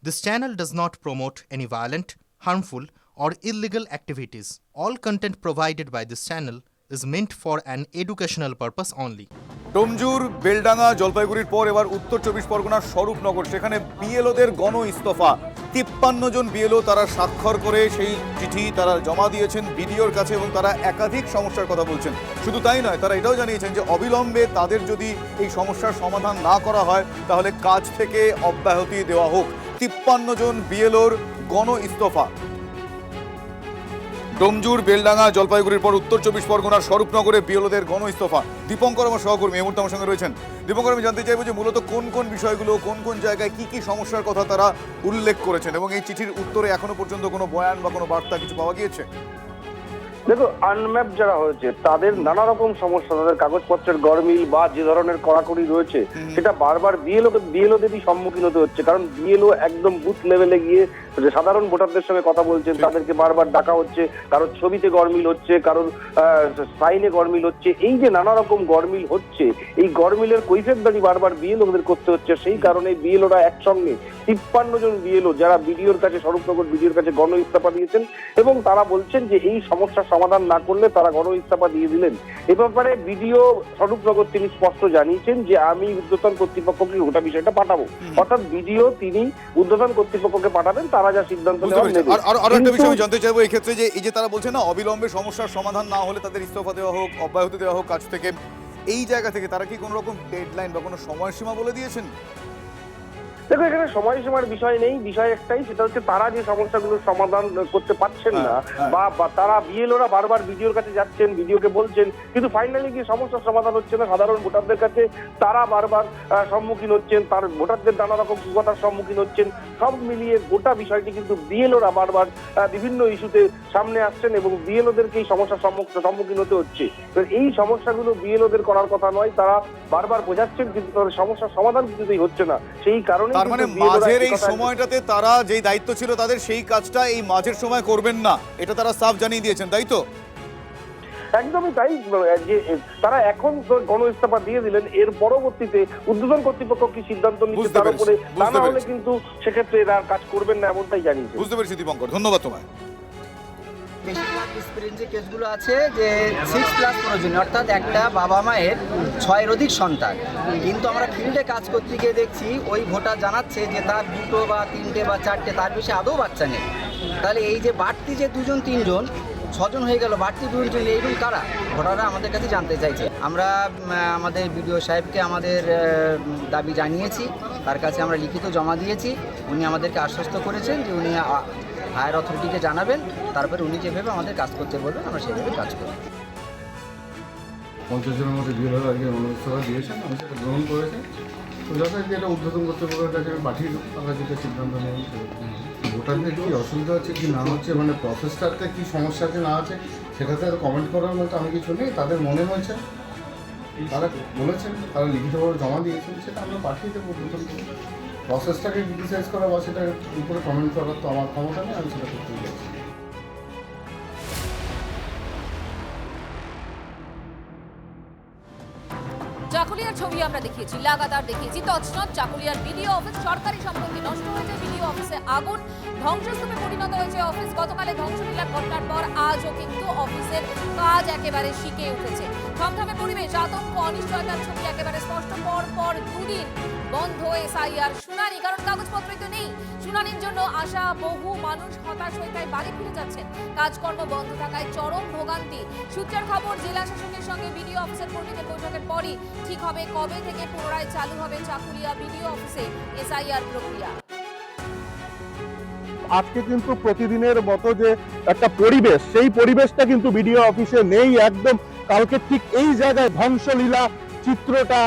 This channel does not promote any violent, harmful, or illegal activities. All content provided by this channel is meant for an educational purpose only. Domjur, Beldanga, জলপাইগুড়ির পর এবার উত্তর চব্বিশ পরগনার স্বরূপনগর, সেখানে বিএলওদের গণ ইস্তফা। 53 জন বিএলও তারা স্বাক্ষর করে সেই চিঠি তারা জমা দিয়েছেন বিডিওর কাছে এবং তারা একাধিক সমস্যার কথা বলছেন। শুধু তাই নয়, তারা এটাও জানিয়েছেন যে অবিলম্বে তাদের যদি এই সমস্যার সমাধান না করা হয় তাহলে কাজ থেকে অব্যাহতি দেওয়া হোক। 53 জন বিএলওর গণ ইস্তফা। ডোমজুর, বেলডাঙ্গা, জলপাইগুড়ির পর উত্তর চব্বিশ পরগনার স্বরূপনগরে বিএলওদের গণ ইস্তফা। দীপঙ্কর আমার সহকর্মী এই মুহূর্তে আমার সঙ্গে রয়েছেন। দীপঙ্কর, আমি জানতে চাইবো যে মূলত কোন কোন বিষয়গুলো, কোন কোন জায়গায় কি কি সমস্যার কথা তারা উল্লেখ করেছেন এবং এই চিঠির উত্তরে এখনো পর্যন্ত কোনো বয়ান বা কোনো বার্তা কিছু পাওয়া গিয়েছে? দেখো, আনম্যাপ যারা হয়েছে তাদের নানা রকম সমস্যা, তাদের কাগজপত্রের গরমিল বা যে ধরনের কড়াকড়ি রয়েছে সেটা বারবার বিএলওদেরই সম্মুখীন হতে হচ্ছে। কারণ বিএলও একদম বুথ লেভেলে গিয়ে যে সাধারণ ভোটারদের সঙ্গে কথা বলছেন, তাদেরকে বারবার ডাকা হচ্ছে, কারোর ছবিতে গরমিল হচ্ছে, কারোর সাইনে গরমিল হচ্ছে। এই যে নানা রকম গরমিল হচ্ছে, এই গরমিলের কৈফিয়তদারি বারবার বিএলওদের করতে হচ্ছে। সেই কারণে বিএলওরা একসঙ্গে 53 জন বিএলও যারা বিডিওর কাছে, স্বরূপনগর বিডিওর কাছে গণ ইস্তফা দিয়েছেন এবং তারা বলছেন যে এই সমস্যার সমাধান না করলে তারা গণ ইস্তফা দিয়ে দিলেন। এ ব্যাপারে বিডিও স্বরূপনগর তিনি স্পষ্ট জানিয়েছেন যে আমি ঊর্ধ্বতন কর্তৃপক্ষকে গোটা বিষয়টা পাঠাবো। অর্থাৎ বিডিও তিনি ঊর্ধ্বতন কর্তৃপক্ষকে পাঠাবেন, তারা যা সিদ্ধান্ত নেবেন। আর একটা বিষয় আমি জানতে চাইবো এই ক্ষেত্রে, যে এই যে তারা বলছেন না অবিলম্বে সমস্যার সমাধান না হলে তাদের ইস্তফা দেওয়া হোক, অব্যাহতি দেওয়া হোক কাজ থেকে, এই জায়গা থেকে তারা কি কোনো রকম ডেডলাইন বা কোনো সময়সীমা বলে দিয়েছেন? দেখো, এখানে সময়সীমার বিষয় নেই, বিষয় একটাই, সেটা হচ্ছে তারা যে সমস্যাগুলোর সমাধান করতে পারছেন না বা তারা বিএলওরা বারবার বিডিওর কাছে যাচ্ছেন, বিডিওকে বলছেন, কিন্তু ফাইনালি গিয়ে সমস্যার সমাধান হচ্ছে না। সাধারণ ভোটারদের কাছে তারা বারবার সম্মুখীন হচ্ছেন, তার ভোটারদের নানা রকম কুকথার সম্মুখীন হচ্ছেন। সব মিলিয়ে গোটা বিষয়টি কিন্তু বিএলওরা বারবার বিভিন্ন ইস্যুতে সামনে আসছেন এবং বিএলওদেরকে এই সমস্যার সম্মুখীন হতে হচ্ছে। এই সমস্যাগুলো বিএলওদের করার কথা নয়, তারা বারবার বোঝাচ্ছেন, কিন্তু তাদের সমস্যার সমাধান কিছুতেই হচ্ছে না। সেই কারণে তার মানে মাঝের এই সময়টাতে তারা যেই দায়িত্ব ছিল তাদের, সেই কাজটা এই মাঝের সময় করবেন না, এটা তারা সাফ জানিয়ে দিয়েছেন, তাই তো? একদমই তাই। যে তারা এখন গণ ইস্তফা দিয়ে দিলেন, এর পরবর্তীতে ঊর্ধ্বতন কর্তৃপক্ষ কি সিদ্ধান্ত নিচ্ছে তার উপরে, তা না হলে কিন্তু সেক্ষেত্রে এরা কাজ করবেন না, এমনটাই জানিয়েছে। বুঝতে পেরেছি দীপঙ্কর, ধন্যবাদ তোমায়। বেশিরভাগ ডিসপ্যারেন্সি কেসগুলো আছে যে 6+ প্রয়োজন, অর্থাৎ একটা বাবা মায়ের 6-এর অধিক সন্তান, কিন্তু আমরা ফিল্ডে কাজ করতে গিয়ে দেখছি ওই ভোটার জানাচ্ছে যে তার 2 বা 3 বা 4, তার বেশি আদৌ বাচ্চা নেই। তাহলে এই যে বাড়তি যে 2 3 জন 6 জন হয়ে গেল, বাড়তি 2 জন এইগুলো কারা, ভোটাররা আমাদের কাছে জানতে চাইছে। আমরা আমাদের বিডিও সাহেবকে আমাদের দাবি জানিয়েছি, তার কাছে আমরা লিখিত জমা দিয়েছি। উনি আমাদেরকে আশ্বস্ত করেছেন যে উনি হায়ার অথরিটিকে জানাবেন, তারপরে উনি যেভাবে আমাদের কাজ করতে বলবেন আমরা সেভাবে কাজ করব। 50 জনের মধ্যে বিএলও আজকে অনুস্থা দিয়েছেন, আমি সেটা গ্রহণ করেছি। তো যথাযথ এটা ঊর্ধ্বতন কর্তৃপক্ষের কাছে আমি পাঠিয়ে দেবো, তারা যেটা সিদ্ধান্ত নেবেন। ভোটারদের কী অসুবিধা হচ্ছে কি না হচ্ছে, মানে প্রসেসটাতে কী সমস্যা আছে না আছে সেটাতে কমেন্ট করার মতো আমি কিছু নেই। তাদের মনে হয়েছে, তারা বলেছেন, তারা লিখিতভাবে জমা দিয়েছেন, সেটা আমরা পাঠিয়ে দেবো। প্রসেসটাকে ক্রিটিসাইজ করা বা সেটার উপরে কমেন্ট করার তো আমার ক্ষমতা নেই, আমি সেটা করতেই যাচ্ছি। চাকুলিয়ার ছবি আমরা দেখিয়েছি, লাগাতার দেখিয়েছি। তৎক্ষণাৎ চাকুলিয়ার বিডিও অফিস, সরকারি সম্পত্তি নষ্ট হয়েছে, বিডিও অফিসে আগুন, ধ্বংসস্তূপে পরিণত হয়েছে অফিস। গতকালে ধ্বংসলীলার ঘটনার পর আজও কিন্তু অফিসের কাজ একেবারে শিখে উঠেছে। থমথমে পরিবেশ, আতঙ্ক, অনিশ্চয়তার ছবি একেবারে স্পষ্ট। পর 2 দিন বন্ধ এসআইআর শুনানি, কারণ কাগজপত্রই তো নেই। শুনানির জন্য আসা বহু মানুষ হতাশ হয়ে তাই বাড়ি ফিরে যাচ্ছেন। কাজকর্ম বন্ধ থাকায় চরম ভোগান্তি। সূত্রের খবর, জেলা শাসকের সঙ্গে বিডিও অফিসের কর্মীদের বৈঠকের পরই ঠিক হবে কবে থেকে পুনরায় চালু হবে চাকুলিয়া বিডিও অফিসে এসআইআর প্রক্রিয়া। আজকে কিন্তু প্রতিদিনের মতো যে একটা পরিবেশ, সেই পরিবেশটা কিন্তু বিডিও অফিসে নেই একদম। কালকে ঠিক এই জায়গায় ধ্বংসলীলা চিত্রটা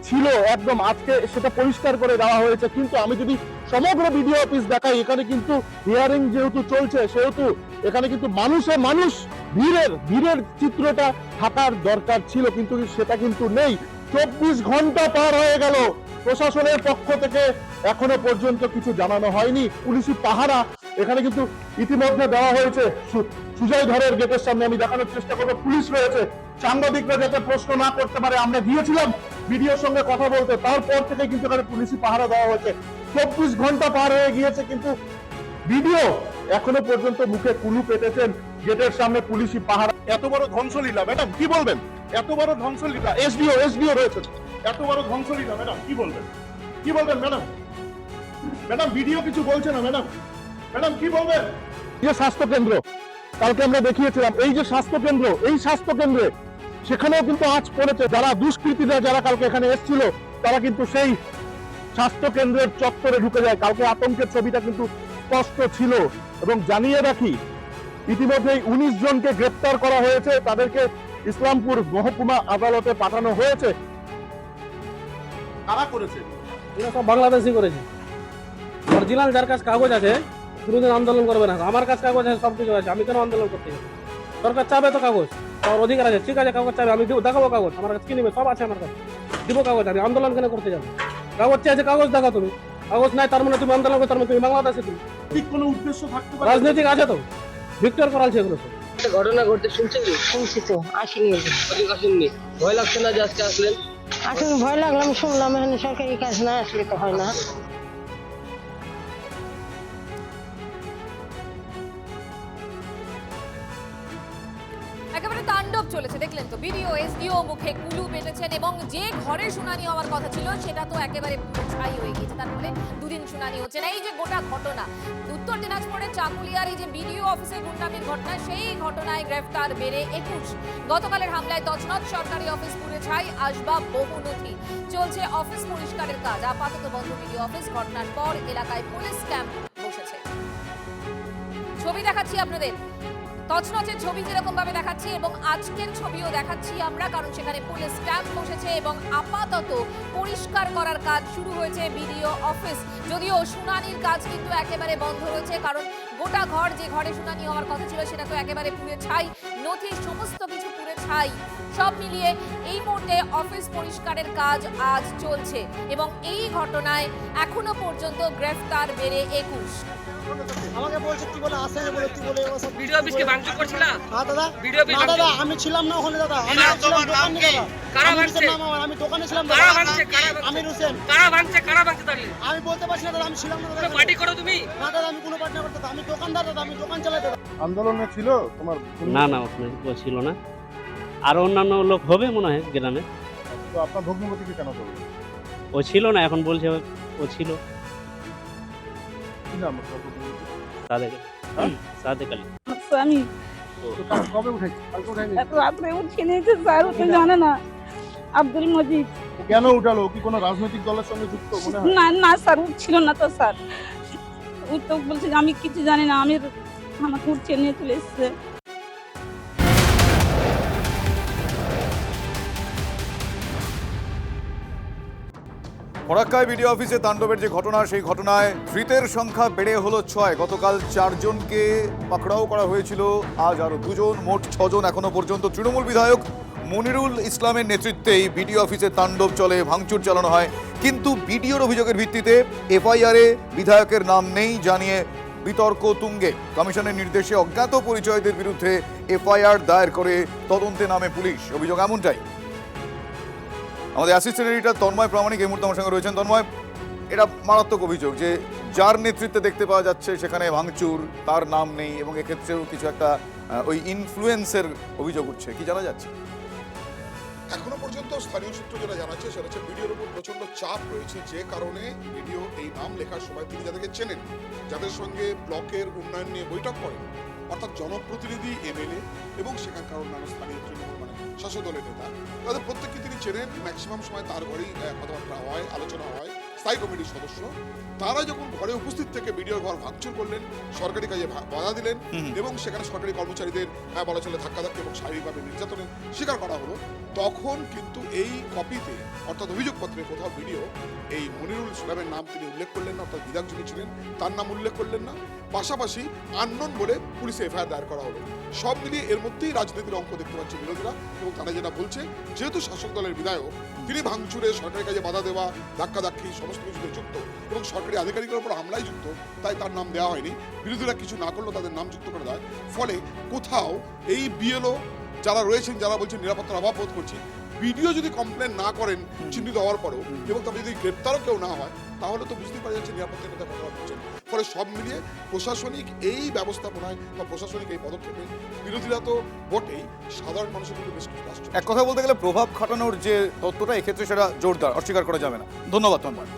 ছিল একদম, আজকে সেটা পরিষ্কার করে দেওয়া হয়েছে। কিন্তু আমি যদি সমগ্র বিডিও অফিস দেখাই, এখানে কিন্তু হিয়ারিং যেহেতু চলছে সেহেতু এখানে কিন্তু মানুষ ভিড়ের চিত্রটা থাকার দরকার ছিল, কিন্তু সেটা কিন্তু নেই। 24 ঘন্টা পার হয়ে গেল, প্রশাসনের পক্ষ থেকে এখনো পর্যন্ত কিছু জানানো হয়নি। পুলিশি পাহারা এখানে কিন্তু ইতিমধ্যে দেওয়া হয়েছে। সুজয় ধরের গেটের সামনে আমি দেখানোর চেষ্টা করবো, পুলিশ রয়েছে, সাংবাদিকরা যাতে প্রশ্ন না করতে পারে। আমরা গিয়েছিলাম ভিডিওর সঙ্গে কথা বলতে, তারপর থেকে কিন্তু এখানে পুলিশি পাহারা দেওয়া হয়েছে। 24 ঘন্টা পার হয়ে গিয়েছে, কিন্তু ভিডিও এখনো পর্যন্ত মুখে কুলু পেতেছেন। গেটের সামনে পুলিশি পাহারা। এত বড় ধ্বংসলীলা ম্যাডাম কি বলবেন? এত বড় ধ্বংসলীলা, এসডিও রয়েছে, এত বড় ধ্বংসলীলা ম্যাডাম কি বলবেন? কি বলবেন ম্যাডাম? ম্যাডাম ভিডিও কিছু বলছে না ম্যাডাম, ম্যাডাম কি বলবেন? যে স্বাস্থ্য কেন্দ্র কালকে আমরা দেখিয়েছিলাম, এই যে স্বাস্থ্য কেন্দ্র, এই স্বাস্থ্য কেন্দ্রে সেখানেও কিন্তু আজ পড়েছে। যারা দুষ্কৃতীরা যারা কালকে এখানে এসেছিল তারা কিন্তু সেই স্বাস্থ্য কেন্দ্রের চত্বরে ঢুকে যায়। কালকে আতঙ্কের ছবিটা কিন্তু স্পষ্ট ছিল। এবং জানিয়ে রাখি, ইতিমধ্যেই 19 জনকে গ্রেপ্তার করা হয়েছে, তাদেরকে ইসলামপুর মহকুমা আদালতে পাঠানো হয়েছে। কারা করেছে? এরা সব বাংলাদেশি করেছে। অরিজিনাল যার কাছে কাগজ আছে কোনোদিন আন্দোলন করবে না। আমার কাছে কাগজ আছে, সব কিছু আছে, আমি কেন আন্দোলন করতে যাবো? সরকার চাবে তো কাগজ, আমার অধিকার আছে, ঠিক আছে কাগজ চাবে, আমি দেখাবো কাগজ, আমার কাছে কি নেবে? সব আছে আমার কাছে, দিব কাগজ। আমি আন্দোলন কেন করতে যাবো? কাগজ চাইছে, কাগজ দেখো তুমি। কাগজ নাই তার মানে তুমি আন্দোলন করো, তার মানে তুমি বাংলাদেশে। তুমি ঠিক কোনো উদ্দেশ্য থাকতে পারে? রাজনৈতিক আছে তো, ভিক্টর করালছে এগুলো সব। ঘটনা ঘটতে শুনছেন? শুনছি তো, আসিনি। আসেননি? ভয় লাগছে না যে আজকে আসলেন? আসলে ভয় লাগলাম, শুনলাম এখানে সরকারি কাজ না আসলে তো হয় না। একেবারে তাণ্ডব চলেছে, দেখলেন তো। বিডিও এসডিও মুখে কুলু পেতেছেন এবং যে ঘরে শুনানি হওয়ার কথা ছিল সেটা তো একেবারে ছাই হয়ে গিয়েছে। তার ফলে দুদিন শুনানি হচ্ছে না। এই যে গোটা ঘটনা, উত্তর দিনাজপুরের চাকুলিয়ার এই যে বিডিও অফিসে গুন্ডামির ঘটনা, সেই ঘটনায় গ্রেফতার বেড়ে 21। গতকালের হামলায় তছনছ সরকারি অফিস পুড়ে ছাই, আসবাব বহু নথি। চলছে অফিস পরিষ্কারের কাজ। আপাতত বন্ধ বিডিও অফিস। ঘটনার পর এলাকায় পুলিশ ক্যাম্প বসেছে। ছবি দেখাচ্ছি আপনাদের, তছনছের ছবি যেরকম ভাবে দেখাচ্ছি এবং আজকের ছবিও দেখাচ্ছি আমরা, কারণ সেখানে পুলিশ ক্যাম্প বসেছে এবং আপাতত পরিষ্কার করার কাজ শুরু হয়েছে বিডিও অফিস। যদিও শুনানির কাজ কিন্তু একেবারে বন্ধ রয়েছে, কারণ গোটা ঘর, যে ঘরে শুনানি হওয়ার কথা ছিল সেটা তো একেবারে পুড়ে ছাই, নথি সমস্ত কিছু পুড়ে ছাই। সব মিলিয়ে এই মুহূর্তে অফিস পরিষ্কারের কাজ আজ চলছে এবং এই ঘটনায় এখনো পর্যন্ত গ্রেফতার বেড়ে 21। আমাকে বলছে কি বলে আসে না বলে কি বলে ওসব ভিডিও অফিসকে ভাঙচুর করছিল? হ্যাঁ দাদা, ভিডিও অফিস না দাদা আমি ছিলাম না ওখানে দাদা, আমি ছিলাম দোকানে দাদা। কারা ভাঙছে? আমি দোকানে ছিলাম কারা দাদা। ভাঙছে? আমি হোসেন। কারা ভাঙছে তাহলে? আমি বলতে পারছি না দাদা, আমি ছিলাম না দাদা। পার্টি করো তুমি? না দাদা, আমি কোনো পার্টি না করতে। আমি দোকানদার দাদা, আমি দোকান চালাই দাদা। আন্দোলনে ছিল তোমার? না না, ওখানে ও ছিল না। আর অন্যান্য লোক হবে মনে হয় গ্রামে। তো আপনার ভগ্নিপতিকে কেন করবে? ও ছিল না, এখন বলছে ও ছিল। কি নাম আপনার ভগ্নিপতি? সাদেক আলী। আমি কবে উঠেছে? কালকে উঠায়নি? এত রাত্রে উঠিয়ে নিয়েছে স্যার, ও তো জানে না। আব্দুল মজিদ। কেন উঠালো? কি কোনো রাজনৈতিক দলের সঙ্গে যুক্ত মনে হয়? না না স্যার, উঠছিল না তো স্যার। ও তো বলছে যে আমি কিছু জানি না, আমাকে উঠিয়ে নিয়ে চলে এসছে। ফরাক্কায় বিডিও অফিসে তাণ্ডবের যে ঘটনা, সেই ঘটনায় ধৃতের সংখ্যা বেড়ে হলো 6। গতকাল 4 জনকে পাকড়াও করা হয়েছিল, আজ আরো 2 জন, মোট 6 জন এখনো পর্যন্ত। তৃণমূল বিধায়ক মনিরুল ইসলামের নেতৃত্বেই বিডিও অফিসে তাণ্ডব চলে, ভাঙচুর চালানো হয়। কিন্তু বিডিওর অভিযোগের ভিত্তিতে এফআইআরে বিধায়কের নাম নেই জানিয়ে বিতর্ক তুঙ্গে। কমিশনের নির্দেশে অজ্ঞাত পরিচয়দের বিরুদ্ধে এফআইআর দায়ের করে তদন্তে নামে পুলিশ। অভিযোগ এমনটাই। আমাদের অ্যাসিস্ট্যান্ট এডিটর তন্ময় প্রামাণিক এই মুহূর্তে আমার সঙ্গে রয়েছেন। তন্ময়, এটা মারাত্মক অভিযোগ যে যার নেতৃত্বে দেখতে পাওয়া যাচ্ছে সেখানে ভাঙচুর, তার নাম নেই এবং এক্ষেত্রেও কিছু একটা ওই ইনফ্লুয়েন্সের অভিযোগ উঠছে, কি জানা যাচ্ছে? এখনো পর্যন্ত স্থানীয় সূত্র যেটা জানাচ্ছে সেটা হচ্ছে বিডিওর উপর প্রচন্ড চাপ রয়েছে, যে কারণে বিডিও এই নাম লেখার সময় তিনি যাদেরকে চেনেন, যাদের সঙ্গে ব্লকের উন্নয়ন নিয়ে বৈঠক করেন, অর্থাৎ জনপ্রতিনিধি, এমএলএ এবং সেখানকার অন্যান্য স্থানীয় তৃণমূল শাসক দলের নেতা, তাদের প্রত্যেককে তিনি চেনেন। ম্যাক্সিমাম সময় তার ঘরেই কথাবার্তা হয়, আলোচনা হয়। স্থায়ী কমিটির সদস্য তারা যখন ঘরে উপস্থিত থেকে বিডিওর ঘর ভাঙচুর করলেন, সরকারি কাজে বাধা দিলেন এবং সেখানে সরকারি কর্মচারীদের বলা চলে ধাক্কাধাক্কি এবং শারীরিকভাবে নির্যাতনের শিকার করা হলো, তখন কিন্তু এই কপিতে অর্থাৎ অভিযোগপত্রে কোথাও বিডিও এই মনিরুল ইসলামের নাম তিনি উল্লেখ করলেন না, অর্থাৎ বিধায়ক যিনি ছিলেন তার নাম উল্লেখ করলেন না। পাশাপাশি আননোন বলে পুলিশে এফআইআর দায়ের করা হলো। সব মিলিয়ে এর মধ্যেই রাজনীতির অঙ্ক দেখতে পাচ্ছে বিরোধীরা এবং তারা যেটা বলছে, যেহেতু শাসক দলের বিধায়ক, তিনি ভাঙচুরে, সরকারি কাজে বাধা দেওয়া, ধাক্কাধাক্কি সমস্ত কিছুতে যুক্ত এবং সরকারি আধিকারিকের উপর হামলায় যুক্ত, তাই তার নাম দেওয়া হয়নি। বিরোধীরা কিছু না করলেও তাদের নাম যুক্ত করে দেয়। ফলে কোথাও এই বিএলও যারা রয়েছেন, যারা বলছেন নিরাপত্তার অভাব বোধ করছি, ভিডিও যদি কমপ্লেন না করেন চিহ্নিত হওয়ার পরেও এবং তবে যদি গ্রেপ্তারও কেউ না হয়, তাহলে তো বুঝতেই পারা যাচ্ছে নিরাপত্তার কথা কথা বলছেন। ফলে সব মিলিয়ে প্রশাসনিক এই ব্যবস্থাপনায় বা প্রশাসনিক এই পদক্ষেপে বিরোধীরা তো বটেই, সাধারণ মানুষের কিন্তু বেশ কিছু আসছে। এক কথা বলতে গেলে প্রভাব খাটানোর যে তত্ত্বটা এক্ষেত্রে সেটা জোরদার, অস্বীকার করা যাবে না। ধন্যবাদ তন্ময়।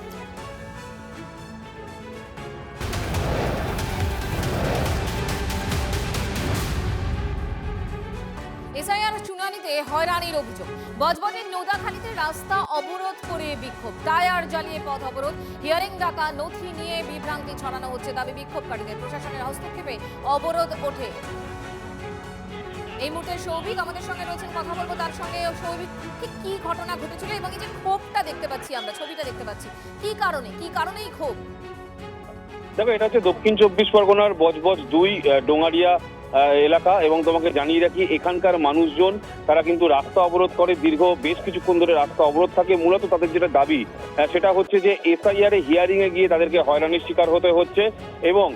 এসআইআর শুনানিতে হয়রানির অভিযোগ। বজবজের নোদাখালীতে রাস্তা অবরোধ করে বিক্ষোভ, টায়ার জ্বালিয়ে পথ অবরোধ, হিয়ারিং ডাকা নথি নিয়ে বিভ্রান্তি ছড়ানো হচ্ছে দাবি বিক্ষোভকারীদের। প্রশাসনের হস্তক্ষেপে অবরোধ ওঠে। এই মুহূর্তে সৌভিক আমাদের সঙ্গে রয়েছেন, কথা বলবো তার সঙ্গে। সৌভিক, কি ঘটনা ঘটেছিল এবং এই যে ক্ষোভটা দেখতে পাচ্ছি আমরা, ছবিটা দেখতে পাচ্ছি, কি কারণে এই ক্ষোভ? দেখো, এটা হচ্ছে দক্ষিণ 24 পরগনার বজবজ 2 ডোঙারিয়া এলাকা এবং তোমাকে জানিয়ে রাখি এখানকার মানুষজন তারা কিন্তু রাস্তা অবরোধ করে, দীর্ঘ বেশ কিছুক্ষণ ধরে রাস্তা অবরোধ থাকে। মূলত তাদের যেটা দাবি সেটা হচ্ছে যে এসআইআর এ হিয়ারিং এ গিয়ে তাদেরকে হয়রানির শিকার হতে হচ্ছে এবং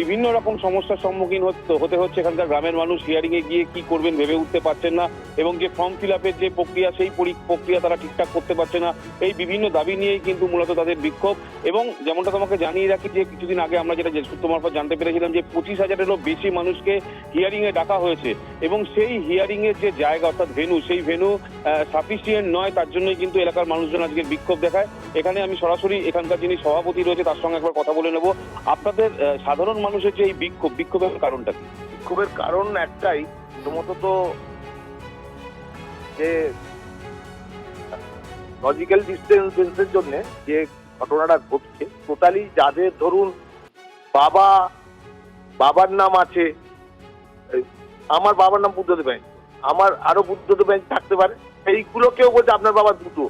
বিভিন্ন রকম সমস্যার সম্মুখীন হতে হচ্ছে। এখানকার গ্রামের মানুষ হিয়ারিং এ গিয়ে কি করবেন ভেবে উঠতে পারছেন না এবং যে ফর্ম ফিল আপের যে প্রক্রিয়া সেই প্রক্রিয়া তারা ঠিকঠাক করতে পারছে না। এই বিভিন্ন দাবি নিয়েই কিন্তু মূলত তাদের বিক্ষোভ। এবং যেমনটা তোমাকে জানিয়ে রাখি যে কিছুদিন আগে আমরা যেটা সূত্র মারফত জানতে পেরেছিলাম যে 25,000-এরও বেশি মানুষকে হিয়ারিং এ ডাকা হয়েছে এবং সেই হিয়ারিং এর যে জায়গা অর্থাৎ ভেন্যু, সেই ভেন্যু সাফিসিয়েন্ট নয়, তার জন্যই কিন্তু এলাকার মানুষজন আজকে বিক্ষোভ দেখায়। এখানে আমি সরাসরি এখানকার যিনি সভাপতি রয়েছে তার সঙ্গে একবার কথা বলে নেব। আপনাদের সাধারণ মানুষের যে এই বিক্ষোভের কারণটা কি? বিক্ষোভের কারণ একটাই, প্রথমত তো যে লজিক্যাল ডিস্টেন্সের জন্য যে ঘটনাটা ঘটছে, টোটালি যাদের ধরুন বাবার নাম আছে, আমার বাবার নাম বুদ্ধদেব ব্যাংক, আমার আরো বুদ্ধদেব ব্যাংক থাকতে পারে, এইগুলো কেউ বলছে আপনার বাবার দুটো,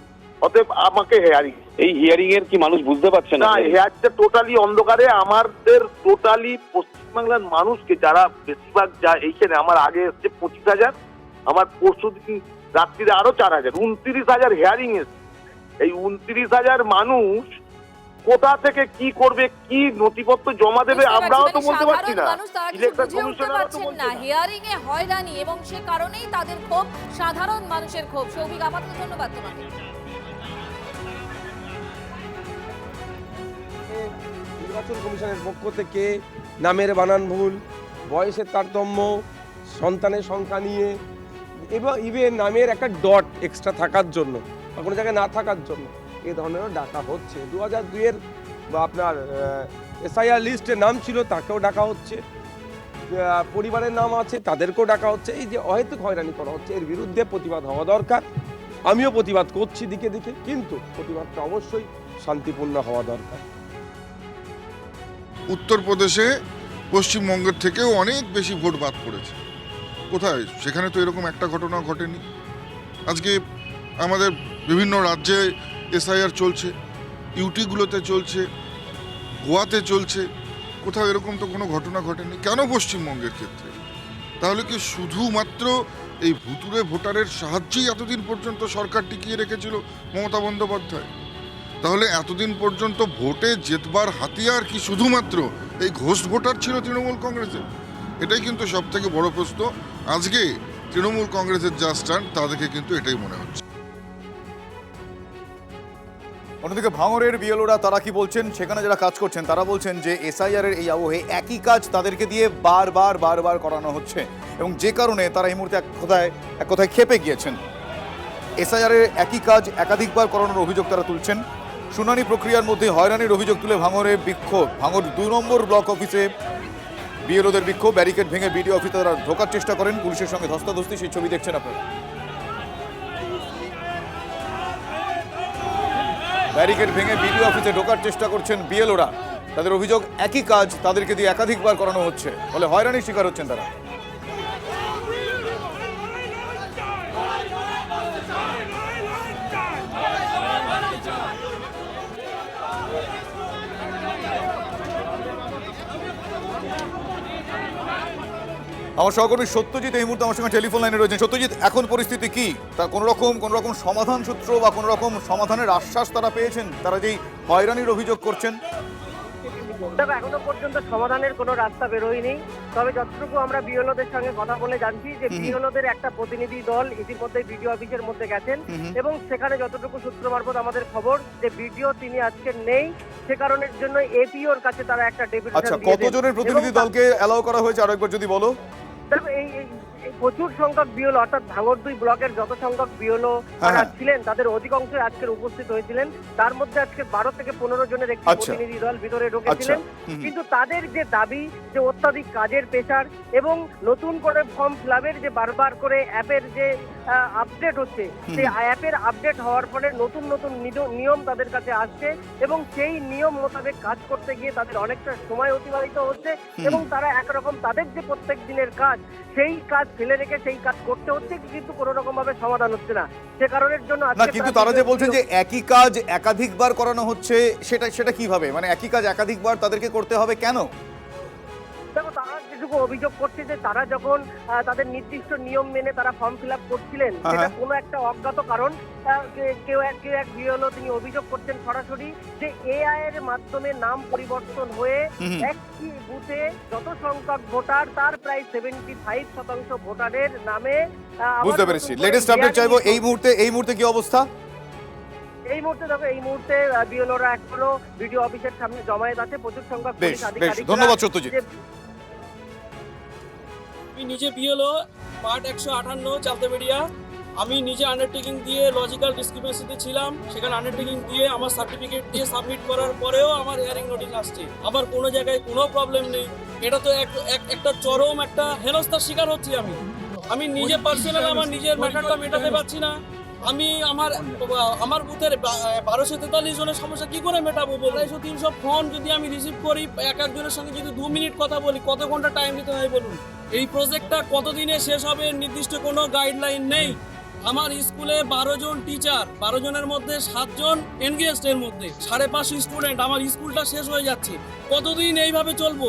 অতএব আমাকে হেয়ারিং। এই হিয়ারিং এর কি মানুষ বুঝতে পারছে না? হেয়ারটা টোটালি অন্ধকারে। আমাদের টোটালি পশ্চিমবাংলার মানুষকে যারা বেশিরভাগ যা এইখানে আমার আগে এসছে 25,000, আমার পরশু দিন রাত্রিরে আরো 4,000, 29,000 হিয়ারিং এসছে। এই 29,000 মানুষ কোথা থেকে কি করবে, কি নথিপত্র জমা দেবে, আমরাও তো বলতে পারছি না, ইলেকশন কমিশনারও তো বলছে না। হিয়ারিং এ হয়রানি এবং সে কারণেই তাদের ক্ষোভ, সাধারণ মানুষের ক্ষোভ। সৌভিক, আপাতত ধন্যবাদ তোমাকে। নির্বাচন কমিশনের পক্ষ থেকে নামের বানান ভুল, বয়সের তারতম্য, সন্তানের সংখ্যা নিয়ে এবং ইভেন নামের একটা ডট এক্সট্রা থাকার জন্য বা কোনো জায়গায় না থাকার জন্য এই ধরনেরও ডাকা হচ্ছে। 2002-এর আপনার এসআইআর লিস্টে নাম ছিল তাকেও ডাকা হচ্ছে, পরিবারের নাম আছে তাদেরকেও ডাকা হচ্ছে। এই যে অহেতুক হয়রানি করা হচ্ছে, এর বিরুদ্ধে প্রতিবাদ হওয়া দরকার। আমিও প্রতিবাদ করছি দিকে দিকে, কিন্তু প্রতিবাদটা অবশ্যই শান্তিপূর্ণ হওয়া দরকার। উত্তরপ্রদেশে পশ্চিমবঙ্গের থেকেও অনেক বেশি ভোট বাদ পড়েছে। কোথায়? সেখানে তো এরকম একটা ঘটনা ঘটেনি। আজকে আমাদের বিভিন্ন রাজ্যে এসআইআর চলছে, ইউটিগুলোতে চলছে, গোয়াতে চলছে, কোথাও এরকম তো কোনো ঘটনা ঘটেনি। কেন পশ্চিমবঙ্গের ক্ষেত্রে? তাহলে কি শুধুমাত্র এই ভুতুড়ে ভোটারের সাহায্যেই এতদিন পর্যন্ত সরকার টিকিয়ে রেখেছিল মমতা বন্দ্যোপাধ্যায়? তাহলে এতদিন পর্যন্ত ভোটে জেতবার হাতিয়ার কি শুধুমাত্র এই ঘোষ ভোটার ছিল তৃণমূল কংগ্রেসের? এটাই কিন্তু সব থেকে বড় প্রশ্ন। আজকে তৃণমূল কংগ্রেসের যা স্ট্যান্ড তা দেখে কিন্তু এটাই মনে হচ্ছে। অন্যদিকে ভাঙড়ের বিএলওরা তারা কি বলছেন, সেখানে যারা কাজ করছেন তারা বলছেন যে এসআইআর এর এই আবহে একই কাজ তাদেরকে দিয়ে বারবার করানো হচ্ছে এবং যে কারণে তারা এই মুহূর্তে এক কথায় ক্ষেপে গিয়েছেন। এসআইআর এর একই কাজ একাধিকবার করানোর অভিযোগ তারা তুলছেন। শুনানি প্রক্রিয়ার মধ্যে হয়রানির অভিযোগ তুলে ভাঙড়ে বিক্ষোভ। ভাঙড় 2 নম্বর ব্লক অফিসে বিএলওদের বিক্ষোভ, ব্যারিকেড ভেঙে বিডিও অফিসে তারা ঢোকার চেষ্টা করেন, পুলিশের সঙ্গে ধস্তাধস্তি, সেই ছবি দেখছেন আপনারা। ব্যারিকেড ভেঙে বিডিও অফিসে ঢোকার চেষ্টা করছেন বিএলওরা। তাদের অভিযোগ একই কাজ তাদেরকে দিয়ে একাধিকবার করানো হচ্ছে, ফলে হয়রানির শিকার হচ্ছেন তারা। আমার সহকর্মী সত্যজিৎ এই মুহূর্তে আমার সঙ্গে টেলিফোন লাইনে রয়েছেন। সত্যজিৎ, এখন পরিস্থিতি কি? তার কোনো রকম সমাধান সূত্র বা কোনো রকম সমাধানের আশ্বাস তারা পেয়েছেন, তারা যেই হয়রানির অভিযোগ করছেন? দেখো এখনো পর্যন্ত সমাধানের কোনো রাস্তা বেরোয়নি, তবে যতটুকু আমরা বিএলওদের সঙ্গে কথা বলে জানছি যে বিএলওদের একটা প্রতিনিধি দল ইতিমধ্যে বিডিও অফিসের মধ্যে গেছেন এবং সেখানে যতটুকু সূত্র মারফত আমাদের খবর যে বিডিও তিনি আজকে নেই, সে কারণের জন্য এপিওর কাছে তারা একটা ডেপুটেশন আচ্ছা, কতজনের প্রতিনিধি দলকে অ্যালাউ করা হয়েছে আরেকবার যদি বলো? দেখো এই প্রচুর সংখ্যক বিএলও অর্থাৎ ভাঙড় 2 ব্লকের যত সংখ্যক বিএলও ছিলেন তাদের অধিকাংশই আজকের উপস্থিত হয়েছিলেন। তার মধ্যে আজকে 12 থেকে 15 জনের একটি প্রতিনিধি দল ভিতরে ঢুকেছিলেন, কিন্তু তাদের যে দাবি যে অত্যাধিক কাজের প্রেসার এবং নতুন করে ফর্ম ফিলাপের যে বারবার করে অ্যাপের যে আপডেট হচ্ছে, সেই অ্যাপের আপডেট হওয়ার ফলে নতুন নতুন নিয়ম তাদের কাছে আসছে এবং সেই নিয়ম মোতাবেক কাজ করতে গিয়ে তাদের অনেকটা সময় অতিবাহিত হচ্ছে এবং তারা একরকম তাদের যে প্রত্যেক দিনের কাজ সেই কাজ ফেলে রেখে সেই কাজ করতে হচ্ছে, কিন্তু কোনো রকম ভাবে সমাধান হচ্ছে না। সে কারণের জন্য না, কিন্তু তারা যে বলছেন যে একই কাজ একাধিকবার করানো হচ্ছে, সেটা কিভাবে, মানে একই কাজ একাধিকবার তাদেরকে করতে হবে কেন? দেখো তারা যেটুকু অভিযোগ করছে যে তারা যখন তাদের নির্দিষ্ট নিয়ম মেনে তারা ফর্ম ফিল আপ করছিলেন, সেটা কোনো একটা অজ্ঞাত কারণ কেউ এক বিএলও তিনি অভিযোগ করছেন সরাসরি যে এআই এর মাধ্যমে নাম পরিবর্তন হয়ে একটি বুথে যত সংখ্যক ভোটার তার প্রায় 75% ভোটারের নামে। বুঝতে পেরেছি, লেটেস্ট আপডেট চাইবো। এই মুহূর্তে কি অবস্থা? এই মুহূর্তে দেখো এই মুহূর্তে বিএলওরা এখনো বিডিও অফিসের সামনে জমায়েত আছে, প্রচুর সংখ্যক পুলিশ আধিকারিক। ধন্যবাদ সত্যজিৎ। আমি নিজে বিএলও পার্ট 158 চালতেবেড়িয়া। আমি নিজে আন্ডারটেকিং দিয়ে লজিক্যাল ডিসক্রিপেন্সিতে ছিলাম, সেখানে আন্ডারটেকিং দিয়ে আমার সার্টিফিকেট দিয়ে সাবমিট করার পরেও আমার হিয়ারিং নোটিশ আসছে, আমার কোনো জায়গায় কোনো প্রবলেম নেই। এটা তো একটা চরম একটা হেনস্থার শিকার হচ্ছি আমি নিজে পার্সোনাল আমার নিজের ম্যাটারটা মেটাতে পারছি না। আমি আমার বুথের 1243 জনের সমস্যা কি করে মেটাবো? 250-300 ফোন যদি আমি রিসিভ করি, একজনের সঙ্গে যদি 2 মিনিট কথা বলি, কত ঘন্টা টাইম দিতে হয় বলুন? এই প্রজেক্টটা কতদিনে শেষ হবে নির্দিষ্ট কোনো গাইডলাইন নেই। আমার স্কুলে 12 জন টিচার, 12 জনের মধ্যে 7 জন এনগেজড, এর মধ্যে 550 স্টুডেন্ট। আমার স্কুলটা শেষ হয়ে যাচ্ছে, কতদিন এইভাবে চলবো?